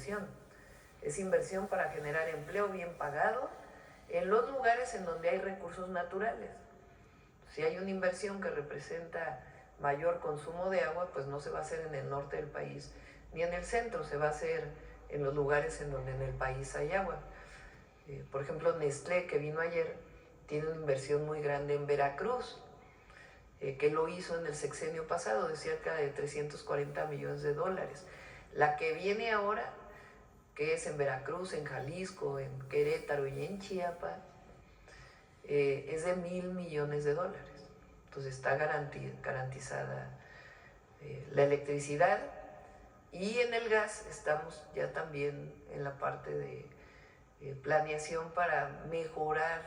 inversión. Es inversión para generar empleo bien pagado en los lugares en donde hay recursos naturales. Si hay una inversión que representa mayor consumo de agua, pues no se va a hacer en el norte del país ni en el centro, se va a hacer en los lugares en donde en el país hay agua. Por ejemplo, Nestlé, que vino ayer, tiene una inversión muy grande en Veracruz, que lo hizo en el sexenio pasado de cerca de 340 millones de dólares. La que viene ahora, que es en Veracruz, en Jalisco, en Querétaro y en Chiapas, es de 1,000 millones de dólares. Entonces está garantizada la electricidad, y en el gas estamos ya también en la parte de planeación para mejorar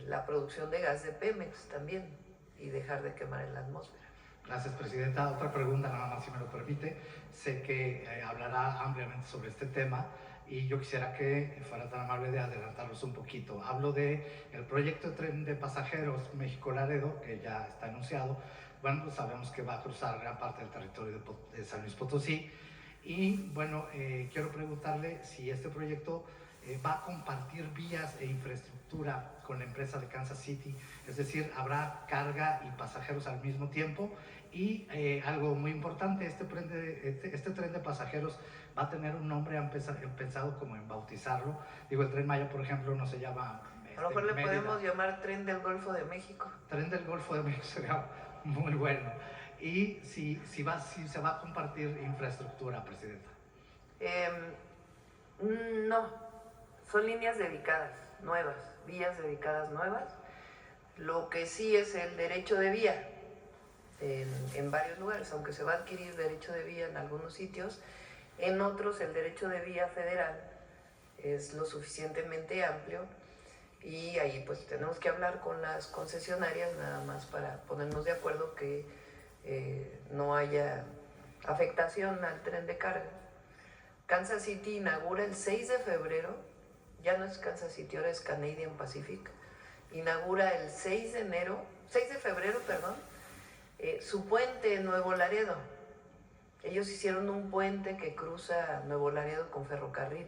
la producción de gas de Pemex también y dejar de quemar en la atmósfera. Gracias, Presidenta. Otra pregunta, nada más, si me lo permite. Sé que hablará ampliamente sobre este tema y yo quisiera que fuera tan amable de adelantarlos un poquito. Hablo del proyecto de tren de pasajeros México-Laredo, que ya está anunciado. Bueno, pues sabemos que va a cruzar gran parte del territorio de San Luis Potosí. Y bueno, quiero preguntarle si este proyecto va a compartir vías e infraestructura con la empresa de Kansas City, es decir, habrá carga y pasajeros al mismo tiempo. Y algo muy importante, este tren de pasajeros va a tener un nombre, han pensado como en bautizarlo. Digo, el Tren Maya, por ejemplo, no se llama a lo mejor le podemos llamar Tren del Golfo de México. Tren del Golfo de México sería muy bueno. Y si se va a compartir infraestructura, Presidenta. No, son líneas dedicadas, nuevas, vías dedicadas nuevas. Lo que sí es el derecho de vía en varios lugares, aunque se va a adquirir derecho de vía en algunos sitios, en otros el derecho de vía federal es lo suficientemente amplio, y ahí pues tenemos que hablar con las concesionarias nada más para ponernos de acuerdo que no haya afectación al tren de carga. Kansas City inaugura el 6 de febrero, ya no es Kansas City, ahora es Canadian Pacific, inaugura el 6 de febrero, su puente en Nuevo Laredo. Ellos hicieron un puente que cruza Nuevo Laredo con ferrocarril.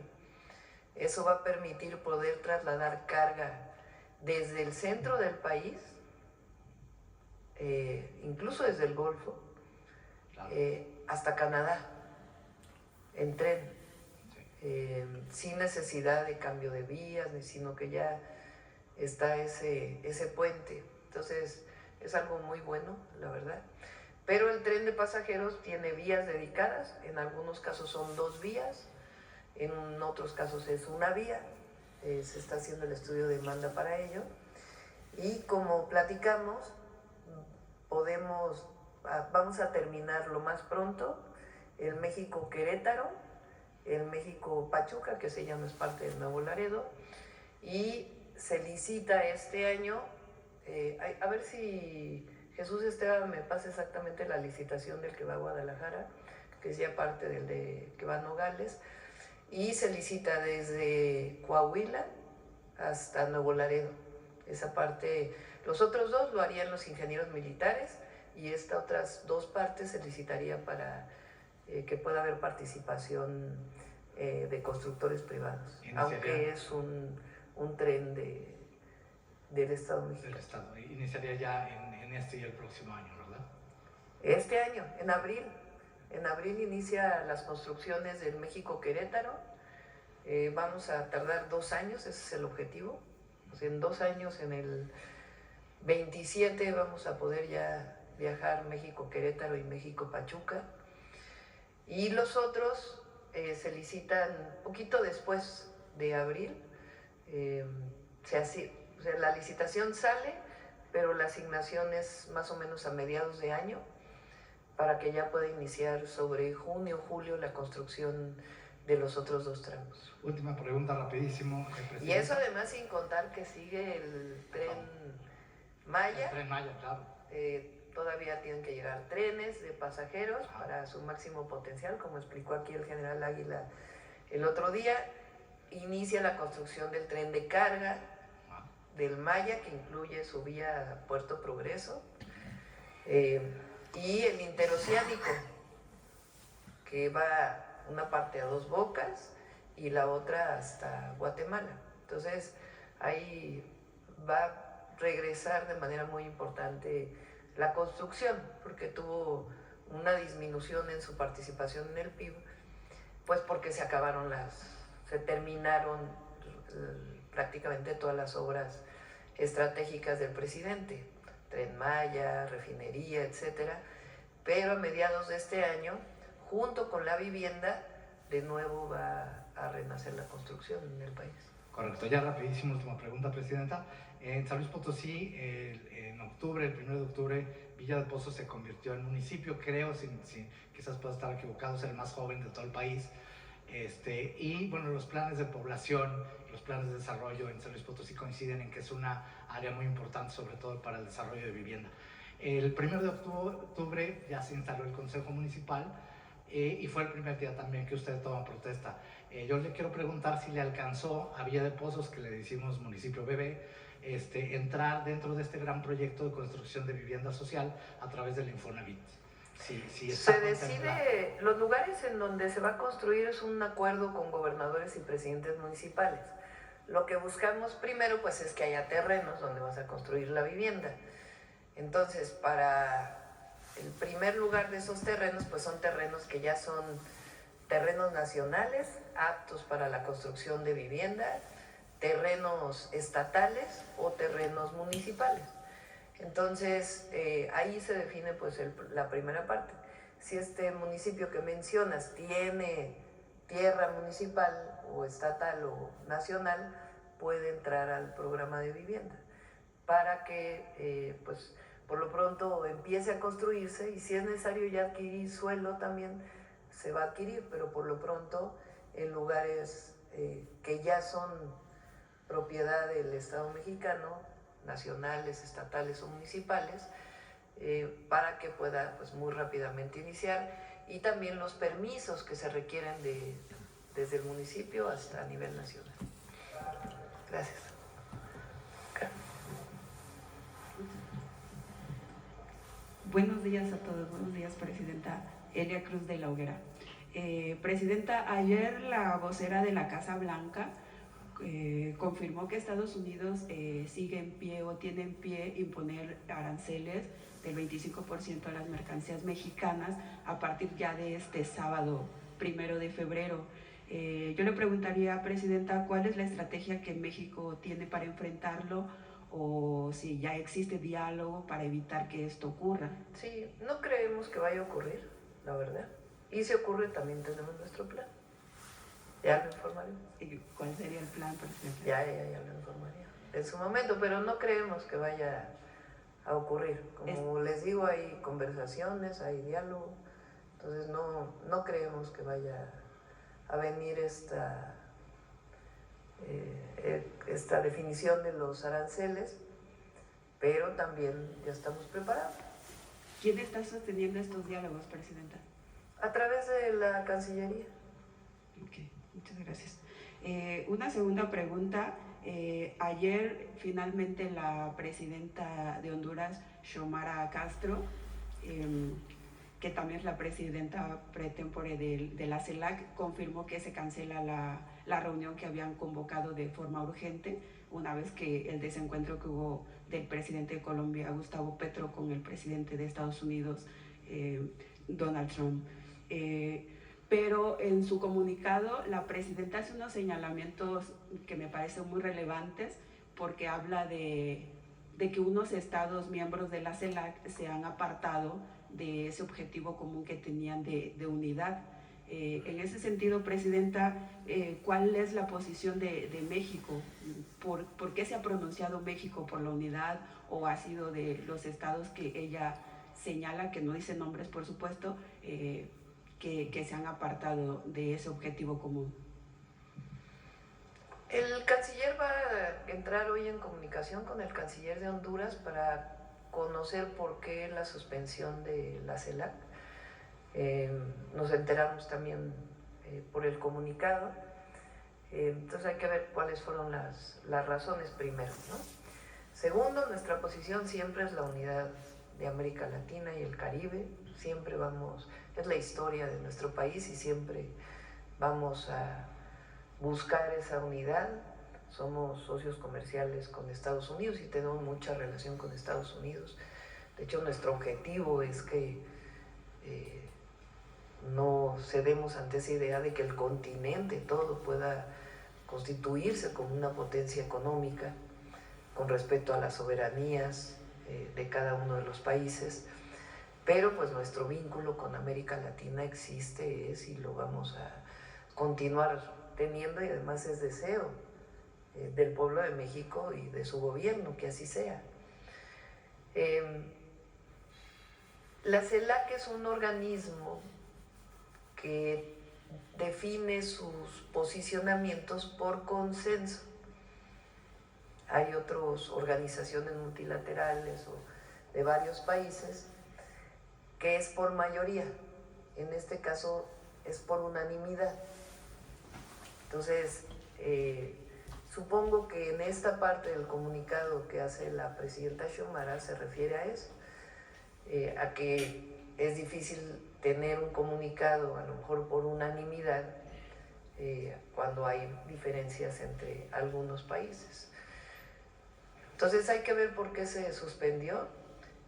Eso va a permitir poder trasladar carga desde el centro del país, incluso desde el Golfo, hasta Canadá, en tren, sin necesidad de cambio de vías, sino que ya está ese puente. Entonces es algo muy bueno, la verdad. Pero el tren de pasajeros tiene vías dedicadas, en algunos casos son 2 vías, en otros casos es una vía, se está haciendo el estudio de demanda para ello, y como platicamos, vamos a terminar lo más pronto el México-Querétaro, el México-Pachuca, que se llama, es parte de Nuevo Laredo, y se licita este año, a ver si Jesús Esteban me pasa exactamente la licitación del que va a Guadalajara, que es ya parte del que va a Nogales, y se licita desde Coahuila hasta Nuevo Laredo. Esa parte, los otros 2 lo harían los ingenieros militares, y estas otras 2 partes se licitaría para que pueda haber participación de constructores privados, aunque es un tren del Estado mexicano. Del Estado. Iniciaría ya en este y el próximo año, ¿verdad? Este año, en abril. En abril inicia las construcciones del México-Querétaro. Vamos a tardar 2 años, ese es el objetivo. O sea, en 2 años, en el 27, vamos a poder ya viajar México-Querétaro y México-Pachuca. Y los otros se licitan poquito después de abril. O sea, la licitación sale, pero la asignación es más o menos a mediados de año, para que ya pueda iniciar sobre junio o julio la construcción de los otros 2 tramos. Última pregunta, rapidísimo. Y eso además sin contar que sigue el tren Maya. El tren Maya, claro. Todavía tienen que llegar trenes de pasajeros para su máximo potencial, como explicó aquí el general Águila el otro día. Inicia la construcción del tren de carga del Maya, que incluye su vía Puerto Progreso, y el interoceánico, que va una parte a Dos Bocas y la otra hasta Guatemala. Entonces ahí va a regresar de manera muy importante la construcción, porque tuvo una disminución en su participación en el PIB, pues porque se terminaron prácticamente todas las obras estratégicas del presidente, Tren Maya, refinería, etcétera. Pero a mediados de este año, junto con la vivienda, de nuevo va a renacer la construcción en el país. Correcto. Ya rapidísimo, última pregunta, Presidenta. En San Luis Potosí, en octubre, el 1 de octubre, Villa de Pozos se convirtió en municipio, creo, quizás pueda estar equivocado, es el más joven de todo el país. Y bueno, los planes de población, los planes de desarrollo en San Luis Potosí coinciden en que es una área muy importante, sobre todo para el desarrollo de vivienda. El 1 de octubre ya se instaló el Consejo Municipal y fue el primer día también que usted toma protesta. Yo le quiero preguntar si le alcanzó a Villa de Pozos, que le decimos municipio bebé, entrar dentro de este gran proyecto de construcción de vivienda social a través del Infonavit. Se decide, los lugares en donde se va a construir es un acuerdo con gobernadores y presidentes municipales. Lo que buscamos primero pues es que haya terrenos donde vas a construir la vivienda. Entonces, para el primer lugar de esos terrenos, pues son terrenos que ya son terrenos nacionales, aptos para la construcción de vivienda, terrenos estatales o terrenos municipales. Entonces, ahí se define pues la primera parte. Si este municipio que mencionas tiene tierra municipal o estatal o nacional, puede entrar al programa de vivienda para que pues por lo pronto empiece a construirse, y si es necesario ya adquirir suelo también se va a adquirir, pero por lo pronto en lugares que ya son propiedad del Estado mexicano, nacionales, estatales o municipales, para que pueda pues muy rápidamente iniciar, y también los permisos que se requieren desde el municipio hasta a nivel nacional. Gracias. Buenos días a todos, buenos días, Presidenta. Elia Cruz de la Hoguera. Presidenta, ayer la vocera de la Casa Blanca confirmó que Estados Unidos sigue en pie o tiene en pie imponer aranceles del 25% a las mercancías mexicanas a partir ya de este sábado 1 de febrero. Yo le preguntaría, Presidenta, ¿cuál es la estrategia que México tiene para enfrentarlo, o si ya existe diálogo para evitar que esto ocurra? Sí, no creemos que vaya a ocurrir, la verdad. Y si ocurre, también tenemos nuestro plan. Ya lo informaremos. ¿Cuál sería el plan, Presidenta? Ya lo informaría en su momento, pero no creemos que vaya a ocurrir. Como les digo, hay conversaciones, hay diálogo, entonces no creemos que vaya a venir esta definición de los aranceles, pero también ya estamos preparados. ¿Quién está sosteniendo estos diálogos, Presidenta? A través de la Cancillería. Ok, muchas gracias. Una segunda pregunta. Ayer finalmente la presidenta de Honduras, Xiomara Castro, que también es la presidenta pretempore de la CELAC, confirmó que se cancela la reunión que habían convocado de forma urgente, una vez que el desencuentro que hubo del presidente de Colombia, Gustavo Petro, con el presidente de Estados Unidos, Donald Trump. Pero en su comunicado la presidenta hace unos señalamientos que me parecen muy relevantes, porque habla de que unos estados miembros de la CELAC se han apartado de ese objetivo común que tenían de unidad. En ese sentido, Presidenta, ¿cuál es la posición de México? ¿Por qué se ha pronunciado México por la unidad, o ha sido de los estados que ella señala, que no dice nombres por supuesto, que se han apartado de ese objetivo común? El canciller va a entrar hoy en comunicación con el canciller de Honduras para conocer por qué la suspensión de la CELAC. Nos enteramos también por el comunicado. Entonces hay que ver cuáles fueron las razones primero, ¿no? Segundo, nuestra posición siempre es la unidad de América Latina y el Caribe. Siempre es la historia de nuestro país y siempre vamos a buscar esa unidad. Somos socios comerciales con Estados Unidos y tenemos mucha relación con Estados Unidos. De hecho, nuestro objetivo es que no cedemos ante esa idea de que el continente todo pueda constituirse como una potencia económica con respecto a las soberanías de cada uno de los países, pero pues nuestro vínculo con América Latina existe, es y lo vamos a continuar teniendo, y además es deseo del pueblo de México y de su gobierno que así sea. La CELAC es un organismo que define sus posicionamientos por consenso. Hay otras organizaciones multilaterales o de varios países que es por mayoría. En este caso es por unanimidad. Entonces, supongo que en esta parte del comunicado que hace la presidenta Xiomara se refiere a eso, a que es difícil tener un comunicado a lo mejor por unanimidad cuando hay diferencias entre algunos países. Entonces hay que ver por qué se suspendió,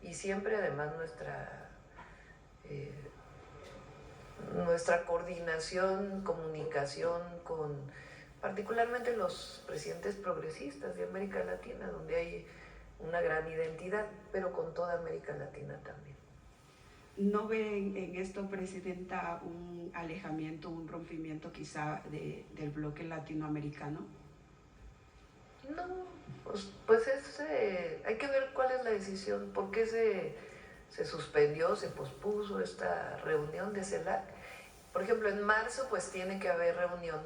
y siempre además nuestra coordinación, comunicación con particularmente los presidentes progresistas de América Latina, donde hay una gran identidad, pero con toda América Latina también. ¿No ve en esto, Presidenta, un alejamiento, un rompimiento quizá del bloque latinoamericano? No, pues hay que ver cuál es la decisión, por qué se suspendió, se pospuso esta reunión de CELAC. Por ejemplo, en marzo pues tiene que haber reunión,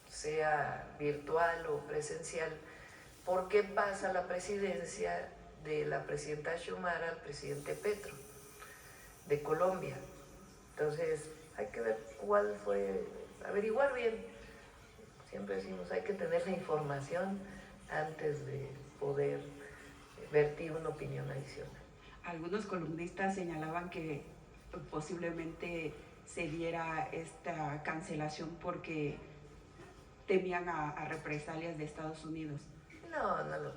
sea virtual o presencial. ¿Por qué pasa la presidencia de la presidenta Xiomara al presidente Petro de Colombia? Entonces hay que ver cuál fue, averiguar bien. Siempre decimos, hay que tener la información antes de poder vertir una opinión adicional. Algunos columnistas señalaban que posiblemente se diera esta cancelación porque temían a represalias de Estados Unidos. No, no lo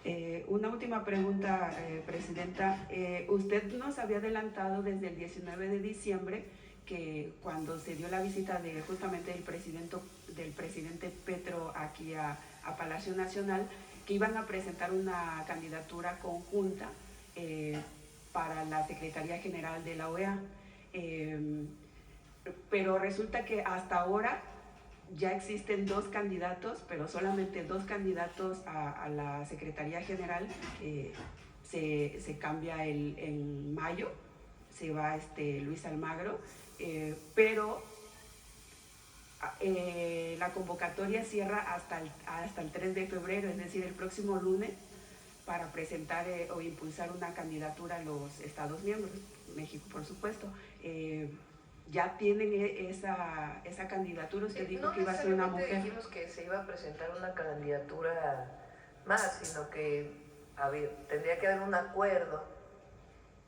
creo. Una última pregunta, Presidenta. Usted nos había adelantado desde el 19 de diciembre que cuando se dio la visita de justamente del presidente Petro aquí a Palacio Nacional, que iban a presentar una candidatura conjunta para la Secretaría General de la OEA. Pero resulta que hasta ahora ya existen 2 candidatos, pero solamente 2 candidatos a la Secretaría General. Se cambia en mayo, se va Luis Almagro, pero la convocatoria cierra hasta el 3 de febrero, es decir, el próximo lunes, para presentar o impulsar una candidatura a los Estados miembros, México por supuesto. ¿Ya tienen esa candidatura? Usted dijo que iba a ser una mujer. No dijimos que se iba a presentar una candidatura más, sino que tendría que haber un acuerdo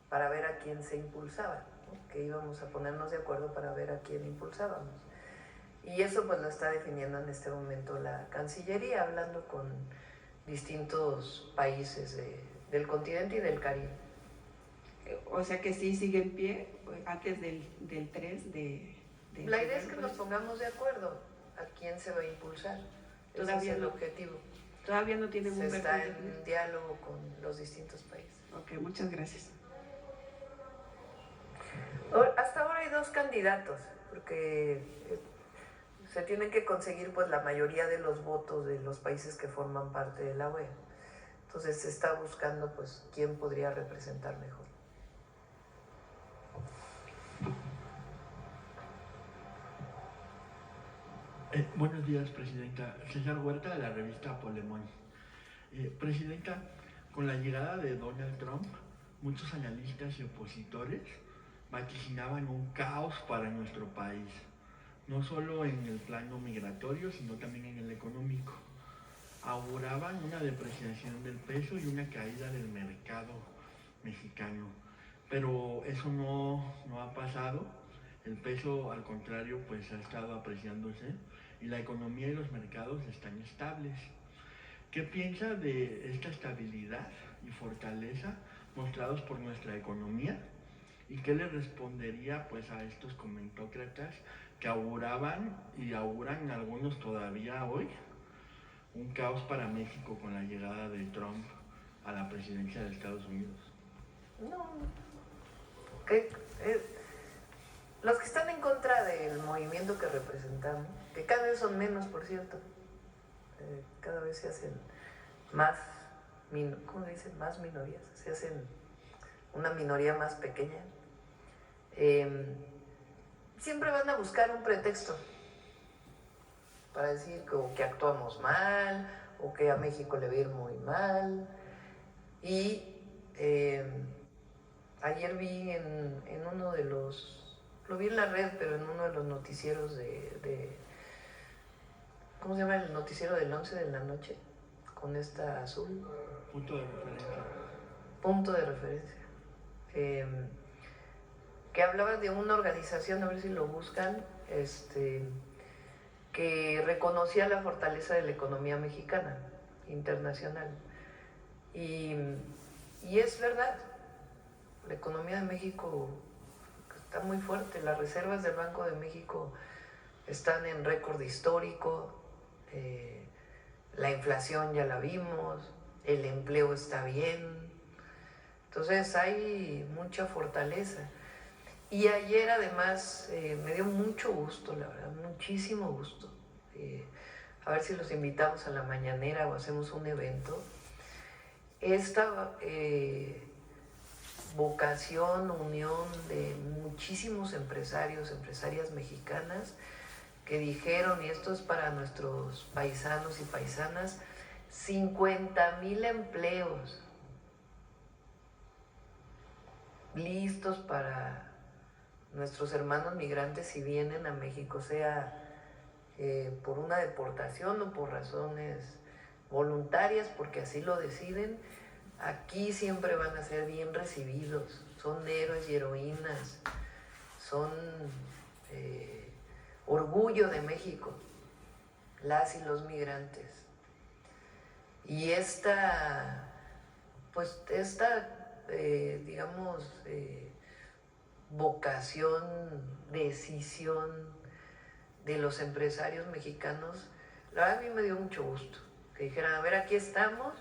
para ver a quién se impulsaba, ¿no? Que íbamos a ponernos de acuerdo para ver a quién impulsábamos. Y eso pues lo está definiendo en este momento la Cancillería, hablando con distintos países del continente y del Caribe. O sea que sí sigue en pie antes del 3 de la idea es que nos pongamos de acuerdo a quién se va a impulsar. Ese es el objetivo. Todavía no tienen un está en diálogo con los distintos países. Ok, muchas gracias. Hasta ahora hay 2 candidatos, porque se tienen que conseguir pues la mayoría de los votos de los países que forman parte de la OEA. Entonces se está buscando pues quién podría representar mejor. Buenos días, Presidenta. César Huerta, de la revista Polemón. Presidenta, con la llegada de Donald Trump, muchos analistas y opositores vaticinaban un caos para nuestro país, no solo en el plano migratorio, sino también en el económico. Auguraban una depreciación del peso y una caída del mercado mexicano. pero eso no ha pasado. El peso, al contrario, pues ha estado apreciándose y la economía y los mercados están estables. ¿Qué piensa de esta estabilidad y fortaleza mostrados por nuestra economía? ¿Y qué le respondería pues a estos comentócratas que auguraban y auguran algunos todavía hoy un caos para México con la llegada de Trump a la presidencia de Estados Unidos? No, que, los que están en contra del movimiento que representamos, que cada vez son menos, por cierto, cada vez se hacen más, ¿cómo se dice? Más minorías, se hacen una minoría más pequeña. Siempre van a buscar un pretexto para decir que actuamos mal o que a México le va a ir muy mal. Y ayer vi en uno de lo vi en la red, pero en uno de los noticieros ¿cómo se llama? El noticiero del 11 de la noche, con esta Azul. Punto de referencia. Punto de referencia. Que hablaba de una organización, a ver si lo buscan, que reconocía la fortaleza de la economía mexicana, internacional. Y es verdad, la economía de México está muy fuerte, las reservas del Banco de México están en récord histórico, la inflación ya la vimos, el empleo está bien, entonces hay mucha fortaleza. Y ayer además me dio mucho gusto, la verdad, muchísimo gusto. A ver si los invitamos a la mañanera o hacemos un evento. Esta vocación, unión de muchísimos empresarios, empresarias mexicanas que dijeron, y esto es para nuestros paisanos y paisanas, 50,000 empleos listos para nuestros hermanos migrantes si vienen a México, sea por una deportación o por razones voluntarias, porque así lo deciden. Aquí siempre van a ser bien recibidos, son héroes y heroínas, son orgullo de México, las y los migrantes. Y esta digamos, vocación, decisión de los empresarios mexicanos, la verdad a mí me dio mucho gusto, que dijeran, a ver, aquí estamos,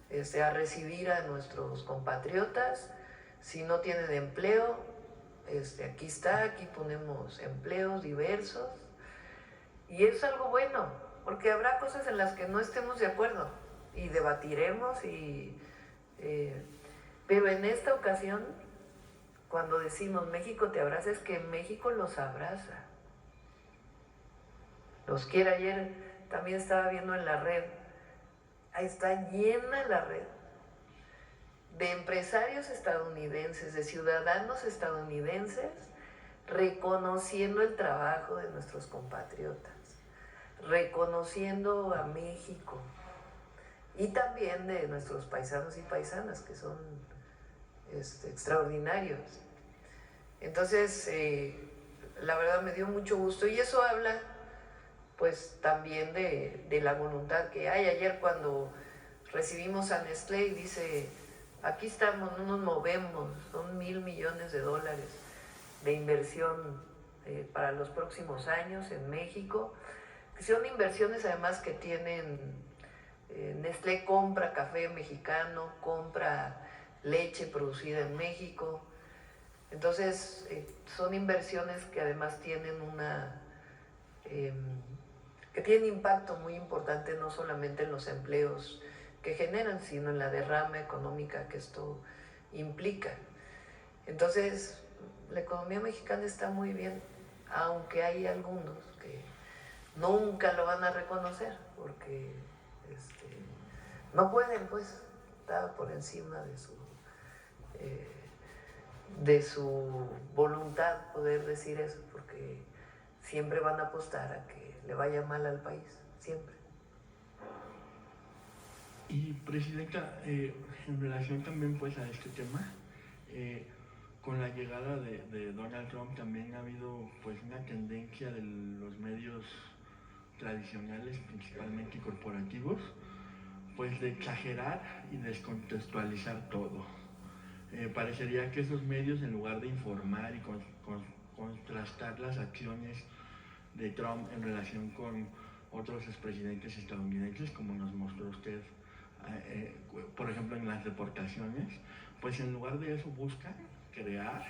a recibir a nuestros compatriotas, si no tienen empleo, aquí está, aquí ponemos empleos diversos, y es algo bueno, porque habrá cosas en las que no estemos de acuerdo, y debatiremos, pero en esta ocasión, cuando decimos México te abraza, es que México los abraza, los quiere. Ayer también estaba viendo en la red, ahí está llena la red de empresarios estadounidenses, de ciudadanos estadounidenses, reconociendo el trabajo de nuestros compatriotas, reconociendo a México, y también de nuestros paisanos y paisanas, que son extraordinarios. Entonces, la verdad me dio mucho gusto, y eso habla pues también de la voluntad que hay. Ayer cuando recibimos a Nestlé y dice, aquí estamos, no nos movemos, son $1,000 millones de inversión para los próximos años en México, que son inversiones además que tienen, Nestlé compra café mexicano, compra leche producida en México, entonces son inversiones que además tienen que tienen impacto muy importante no solamente en los empleos que generan, sino en la derrama económica que esto implica. Entonces, la economía mexicana está muy bien, aunque hay algunos que nunca lo van a reconocer, porque no pueden, pues, estar por encima de su voluntad poder decir eso, porque siempre van a apostar a que le vaya mal al país, siempre. Y Presidenta, en relación también pues a este tema, con la llegada de Donald Trump también ha habido pues una tendencia de los medios tradicionales, principalmente corporativos, pues de exagerar y descontextualizar todo. Parecería que esos medios, en lugar de informar y contrastar las acciones de Trump en relación con otros expresidentes estadounidenses, como nos mostró usted, por ejemplo, en las deportaciones, pues en lugar de eso buscan crear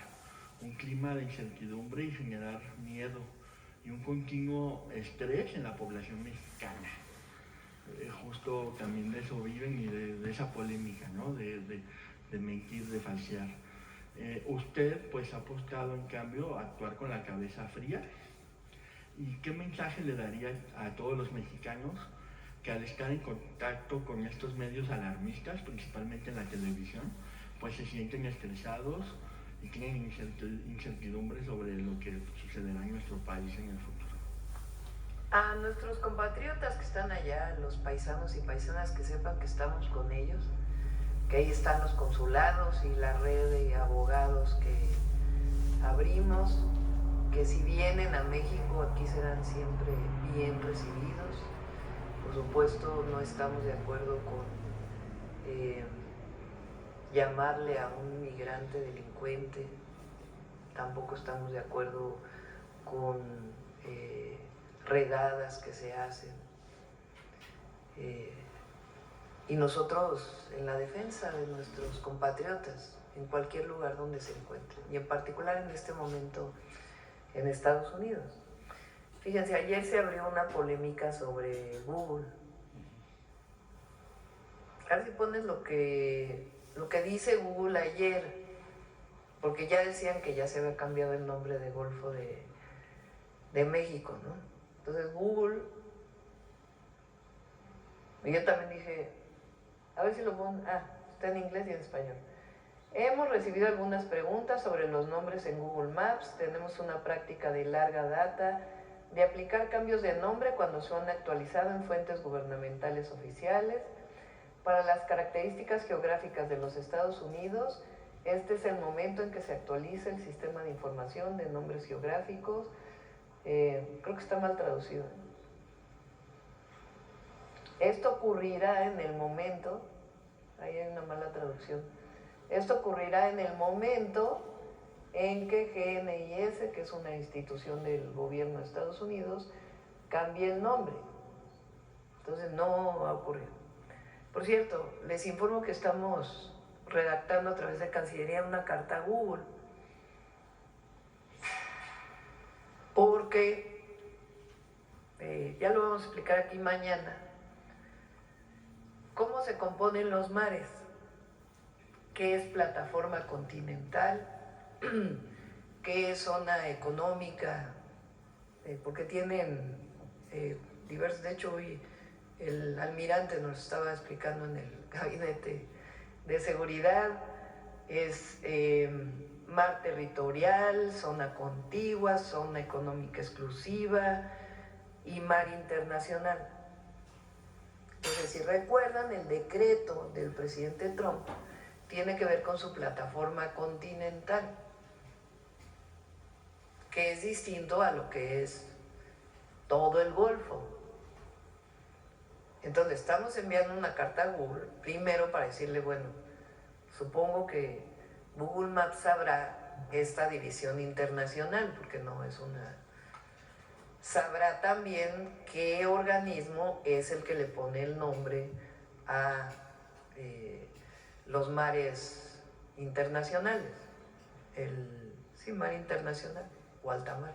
un clima de incertidumbre y generar miedo y un continuo estrés en la población mexicana. Justo también de eso viven y de esa polémica, ¿no? De mentir, de falsear. Usted pues ha apostado en cambio a actuar con la cabeza fría. ¿Y qué mensaje le daría a todos los mexicanos que al estar en contacto con estos medios alarmistas, principalmente en la televisión, pues se sienten estresados y tienen incertidumbre sobre lo que sucederá en nuestro país en el futuro? A nuestros compatriotas que están allá, los paisanos y paisanas, que sepan que estamos con ellos, que ahí están los consulados y la red de abogados que abrimos, que si vienen a México aquí serán siempre bien recibidos. Por supuesto no estamos de acuerdo con llamarle a un migrante delincuente, tampoco estamos de acuerdo con redadas que se hacen. Y nosotros en la defensa de nuestros compatriotas, en cualquier lugar donde se encuentren, y en particular en este momento en Estados Unidos. Fíjense, ayer se abrió una polémica sobre Google. A ver si pones lo que dice Google ayer, porque ya decían que ya se había cambiado el nombre de Golfo de México, ¿no? Entonces Google, y yo también dije, a ver si lo pongo, está en inglés y en español. Hemos recibido algunas preguntas sobre los nombres en Google Maps. Tenemos una práctica de larga data de aplicar cambios de nombre cuando son actualizados en fuentes gubernamentales oficiales. Para las características geográficas de los Estados Unidos, este es el momento en que se actualiza el sistema de información de nombres geográficos. Creo que está mal traducido. Esto ocurrirá en el momento, ahí hay una mala traducción. Esto ocurrirá en el momento en que GNIS, que es una institución del gobierno de Estados Unidos, cambie el nombre. Entonces no va a ocurrir. Por cierto, les informo que estamos redactando a través de Cancillería una carta a Google, porque ya lo vamos a explicar aquí mañana, cómo se componen los mares, qué es plataforma continental, qué es zona económica, porque tienen diversos. De hecho, hoy el almirante nos estaba explicando en el gabinete de seguridad, es mar territorial, zona contigua, zona económica exclusiva y mar internacional. Entonces, si recuerdan, el decreto del presidente Trump tiene que ver con su plataforma continental, que es distinto a lo que es todo el Golfo. Entonces estamos enviando una carta a Google, primero para decirle, bueno, supongo que Google Maps sabrá esta división internacional, porque no es una... Sabrá también qué organismo es el que le pone el nombre a los mares internacionales, mar internacional o alta mar,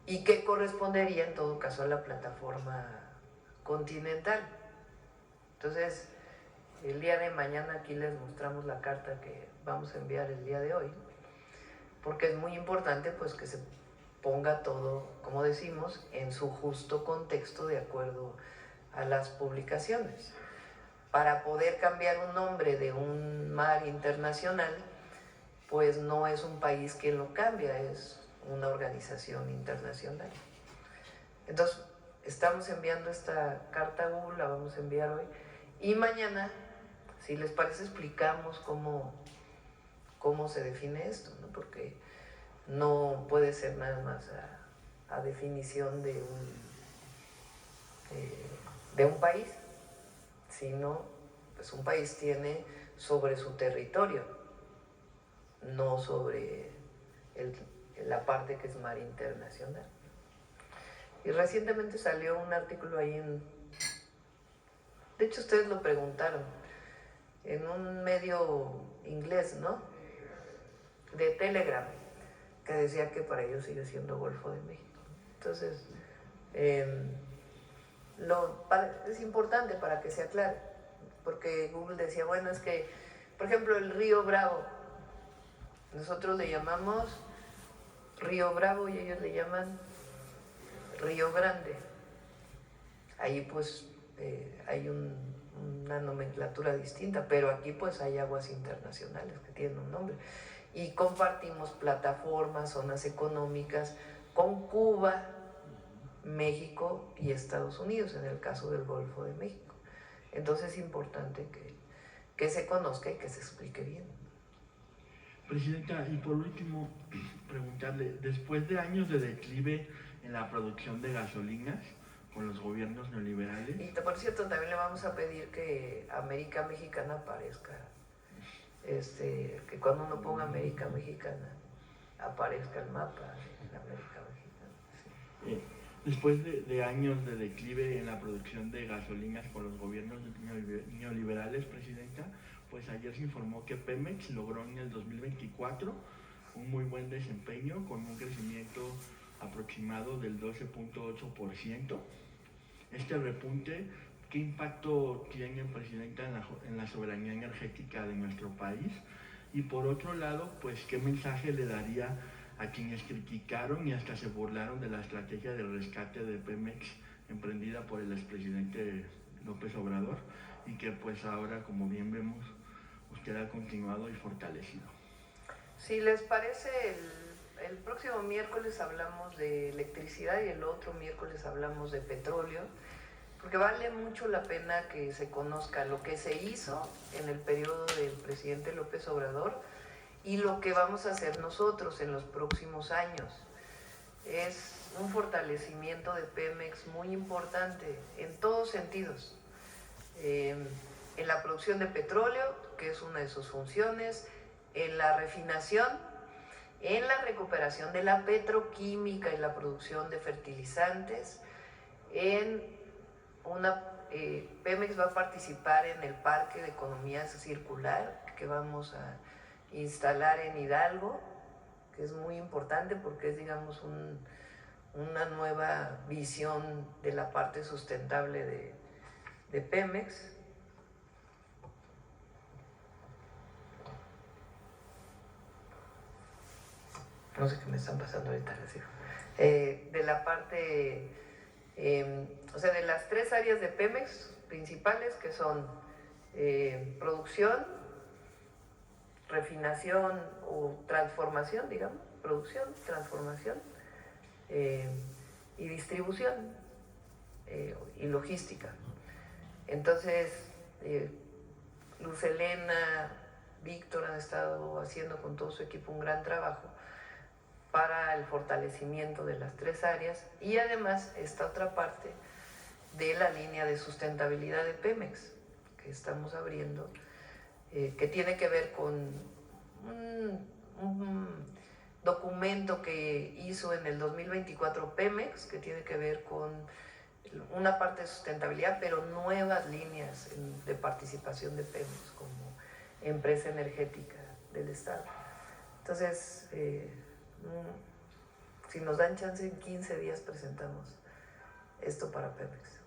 y que correspondería en todo caso a la plataforma continental. Entonces, el día de mañana aquí les mostramos la carta que vamos a enviar el día de hoy, porque es muy importante pues que se ponga todo, como decimos, en su justo contexto de acuerdo a las publicaciones. Para poder cambiar un nombre de un mar internacional, pues no es un país quien lo cambia, es una organización internacional. Entonces, estamos enviando esta carta a Google, la vamos a enviar hoy, y mañana, si les parece, explicamos cómo cómo se define esto, ¿no? Porque no puede ser nada más a definición de un país, sino pues un país tiene sobre su territorio, no sobre la parte que es mar internacional. Y recientemente salió un artículo ahí de hecho ustedes lo preguntaron, en un medio inglés, ¿no? De Telegram, que decía que para ellos sigue siendo Golfo de México. Entonces, es importante para que se aclare, porque Google decía, bueno, es que, por ejemplo, el río Bravo, nosotros le llamamos Río Bravo y ellos le llaman Río Grande. Ahí pues hay una nomenclatura distinta, pero aquí pues hay aguas internacionales que tienen un nombre. Y compartimos plataformas, zonas económicas con Cuba, México y Estados Unidos, en el caso del Golfo de México. Entonces es importante que se conozca y que se explique bien. Presidenta, y por último, preguntarle, después de años de declive en la producción de gasolinas con los gobiernos neoliberales... Y por cierto, también le vamos a pedir que América Mexicana aparezca, que cuando uno ponga América Mexicana, aparezca el mapa de América Mexicana. Sí. Después de años de declive en la producción de gasolinas con los gobiernos neoliberales, Presidenta, pues ayer se informó que Pemex logró en el 2024 un muy buen desempeño con un crecimiento aproximado del 12.8%. Este repunte, ¿qué impacto tiene, Presidenta, en la soberanía energética de nuestro país? Y por otro lado, pues, ¿qué mensaje le daría a quienes criticaron y hasta se burlaron de la estrategia de rescate de Pemex emprendida por el expresidente López Obrador y que pues ahora, como bien vemos, usted ha continuado y fortalecido? Si les parece, el próximo miércoles hablamos de electricidad y el otro miércoles hablamos de petróleo, porque vale mucho la pena que se conozca lo que se hizo en el periodo del presidente López Obrador y lo que vamos a hacer nosotros en los próximos años. Es un fortalecimiento de Pemex muy importante en todos sentidos. En la producción de petróleo, que es una de sus funciones, en la refinación, en la recuperación de la petroquímica y la producción de fertilizantes, Pemex va a participar en el Parque de Economía Circular que vamos a instalar en Hidalgo, que es muy importante porque es, digamos, una nueva visión de la parte sustentable de Pemex. No sé qué me están pasando ahorita, les digo. De la parte, o sea, de las tres áreas de Pemex principales, que son producción, refinación o transformación, digamos, producción, transformación y distribución y logística. Entonces, Luz Helena, Víctor han estado haciendo con todo su equipo un gran trabajo para el fortalecimiento de las tres áreas y además esta otra parte de la línea de sustentabilidad de Pemex que estamos abriendo, que tiene que ver con un documento que hizo en el 2024 Pemex, que tiene que ver con una parte de sustentabilidad, pero nuevas líneas de participación de Pemex como empresa energética del Estado. Entonces, si nos dan chance, en 15 días presentamos esto para Pemex.